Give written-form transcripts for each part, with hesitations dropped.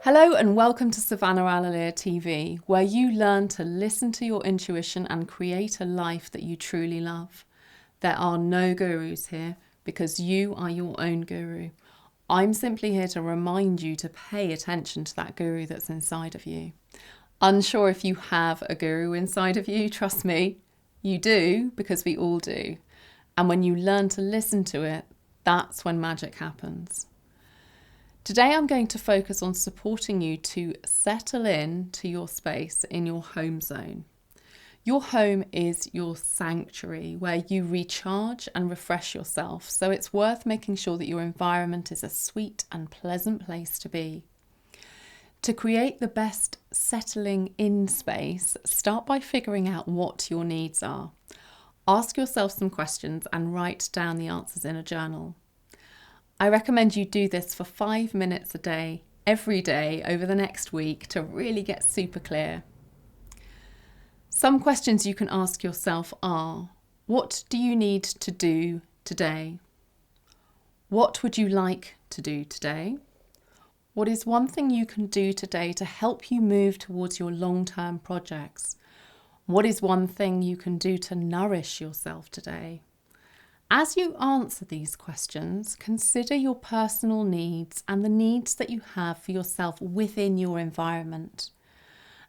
Hello and welcome to Savannah Alalier TV, where you learn to listen to your intuition and create a life that you truly love. There are no gurus here because you are your own guru. I'm simply here to remind you to pay attention to that guru that's inside of you. Unsure if you have a guru inside of you? Trust me, you do, because we all do. And when you learn to listen to it, that's when magic happens. Today I'm going to focus on supporting you to settle in to your space in your home zone. Your home is your sanctuary where you recharge and refresh yourself, so it's worth making sure that your environment is a sweet and pleasant place to be. To create the best settling in space, start by figuring out what your needs are. Ask yourself some questions and write down the answers in a journal. I recommend you do this for 5 minutes a day, every day over the next week to really get super clear. Some questions you can ask yourself are, what do you need to do today? What would you like to do today? What is one thing you can do today to help you move towards your long-term projects? What is one thing you can do to nourish yourself today? As you answer these questions, consider your personal needs and the needs that you have for yourself within your environment.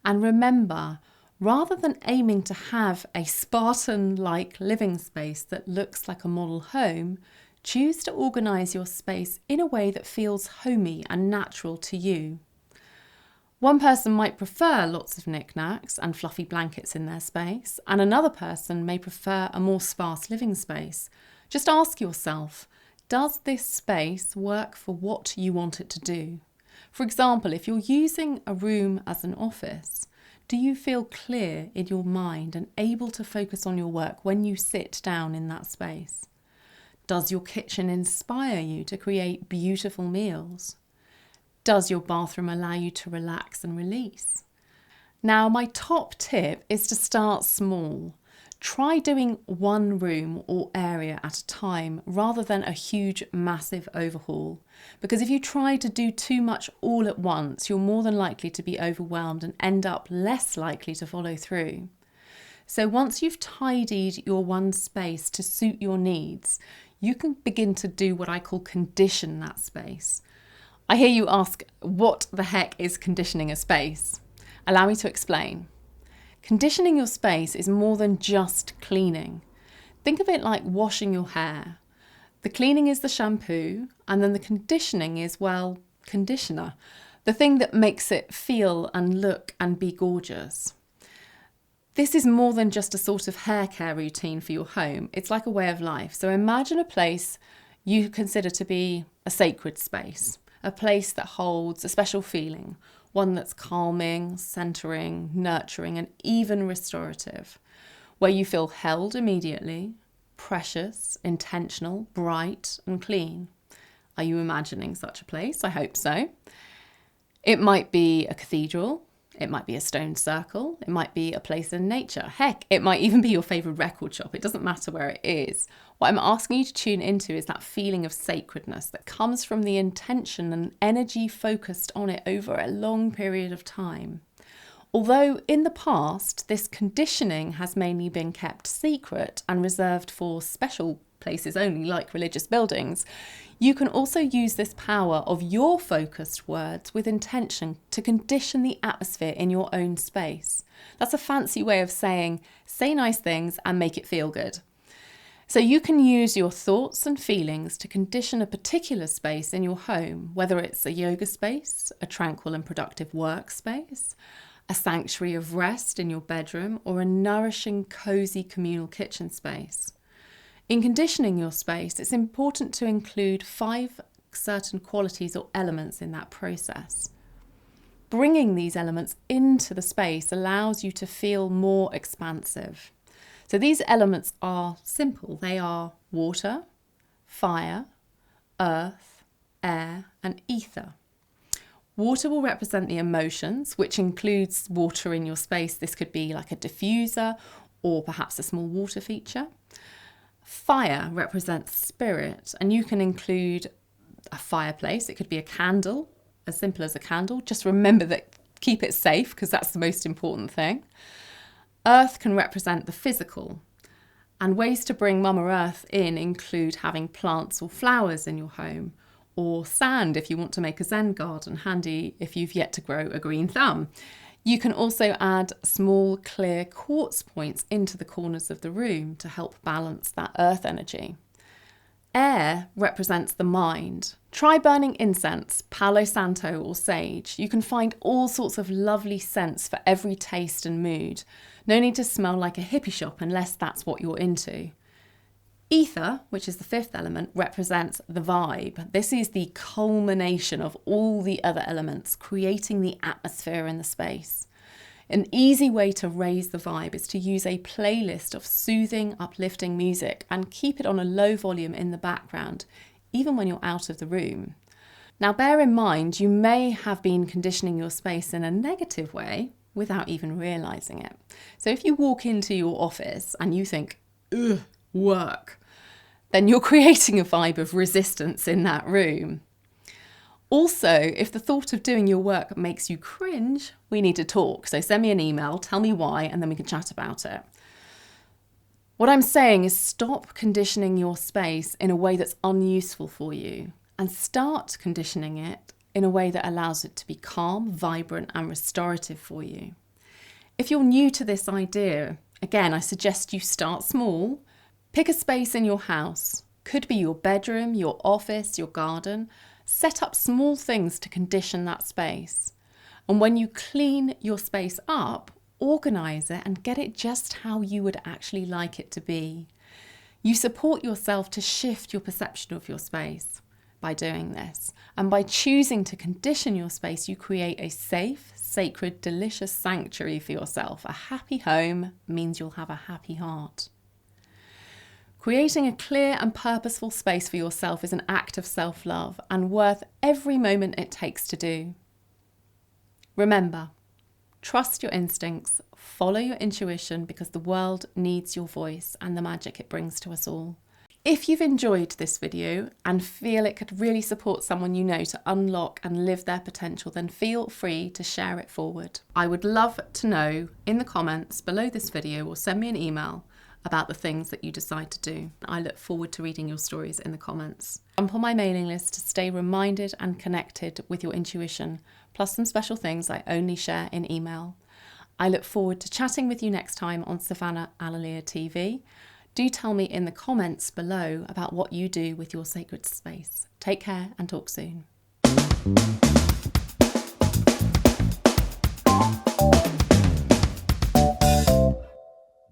And remember, rather than aiming to have a Spartan-like living space that looks like a model home, choose to organise your space in a way that feels homey and natural to you. One person might prefer lots of knickknacks and fluffy blankets in their space, and another person may prefer a more sparse living space. Just ask yourself, does this space work for what you want it to do? For example, if you're using a room as an office, do you feel clear in your mind and able to focus on your work when you sit down in that space? Does your kitchen inspire you to create beautiful meals? Does your bathroom allow you to relax and release? Now, my top tip is to start small. Try doing one room or area at a time rather than a huge, massive overhaul. Because if you try to do too much all at once, you're more than likely to be overwhelmed and end up less likely to follow through. So once you've tidied your one space to suit your needs, you can begin to do what I call condition that space. I hear you ask, what the heck is conditioning a space? Allow me to explain. Conditioning your space is more than just cleaning. Think of it like washing your hair. The cleaning is the shampoo, and then the conditioning is, well, conditioner. The thing that makes it feel and look and be gorgeous. This is more than just a sort of hair care routine for your home. It's like a way of life. So imagine a place you consider to be a sacred space, a place that holds a special feeling, one that's calming, centering, nurturing, and even restorative, where you feel held immediately, precious, intentional, bright, and clean. Are you imagining such a place? I hope so. It might be a cathedral. It might be a stone circle. It might be a place in nature. Heck, it might even be your favourite record shop. It doesn't matter where it is. What I'm asking you to tune into is that feeling of sacredness that comes from the intention and energy focused on it over a long period of time. Although in the past, this conditioning has mainly been kept secret and reserved for special places only, like religious buildings, you can also use this power of your focused words with intention to condition the atmosphere in your own space. That's a fancy way of saying, say nice things and make it feel good. So you can use your thoughts and feelings to condition a particular space in your home, whether it's a yoga space, a tranquil and productive workspace, a sanctuary of rest in your bedroom, or a nourishing, cozy communal kitchen space. In conditioning your space, it's important to include 5 certain qualities or elements in that process. Bringing these elements into the space allows you to feel more expansive. So these elements are simple. They are water, fire, earth, air, and ether. Water will represent the emotions, which includes water in your space. This could be like a diffuser or perhaps a small water feature. Fire represents spirit, and you can include a fireplace. It could be a candle, as simple as a candle. Just remember that, keep it safe, because that's the most important thing. Earth can represent the physical, and ways to bring Mama Earth in include having plants or flowers in your home, or sand if you want to make a Zen garden, handy if you've yet to grow a green thumb. You can also add small clear quartz points into the corners of the room to help balance that earth energy. Air represents the mind. Try burning incense, Palo Santo or sage. You can find all sorts of lovely scents for every taste and mood. No need to smell like a hippie shop unless that's what you're into. Ether, which is the fifth element, represents the vibe. This is the culmination of all the other elements, creating the atmosphere in the space. An easy way to raise the vibe is to use a playlist of soothing, uplifting music and keep it on a low volume in the background, even when you're out of the room. Now, bear in mind, you may have been conditioning your space in a negative way without even realizing it. So if you walk into your office and you think, ugh, work, then you're creating a vibe of resistance in that room. Also, if the thought of doing your work makes you cringe, we need to talk. So send me an email, tell me why, and then we can chat about it. What I'm saying is stop conditioning your space in a way that's unuseful for you and start conditioning it in a way that allows it to be calm, vibrant, and restorative for you. If you're new to this idea, again, I suggest you start small. Pick a space in your house. Could be your bedroom, your office, your garden. Set up small things to condition that space. And when you clean your space up, organise it and get it just how you would actually like it to be. You support yourself to shift your perception of your space by doing this. And by choosing to condition your space, you create a safe, sacred, delicious sanctuary for yourself. A happy home means you'll have a happy heart. Creating a clear and purposeful space for yourself is an act of self-love and worth every moment it takes to do. Remember, trust your instincts, follow your intuition, because the world needs your voice and the magic it brings to us all. If you've enjoyed this video and feel it could really support someone you know to unlock and live their potential, then feel free to share it forward. I would love to know in the comments below this video, or send me an email about the things that you decide to do. I look forward to reading your stories in the comments. Jump on my mailing list to stay reminded and connected with your intuition, plus some special things I only share in email. I look forward to chatting with you next time on Savannah Alalea TV. Do tell me in the comments below about what you do with your sacred space. Take care and talk soon.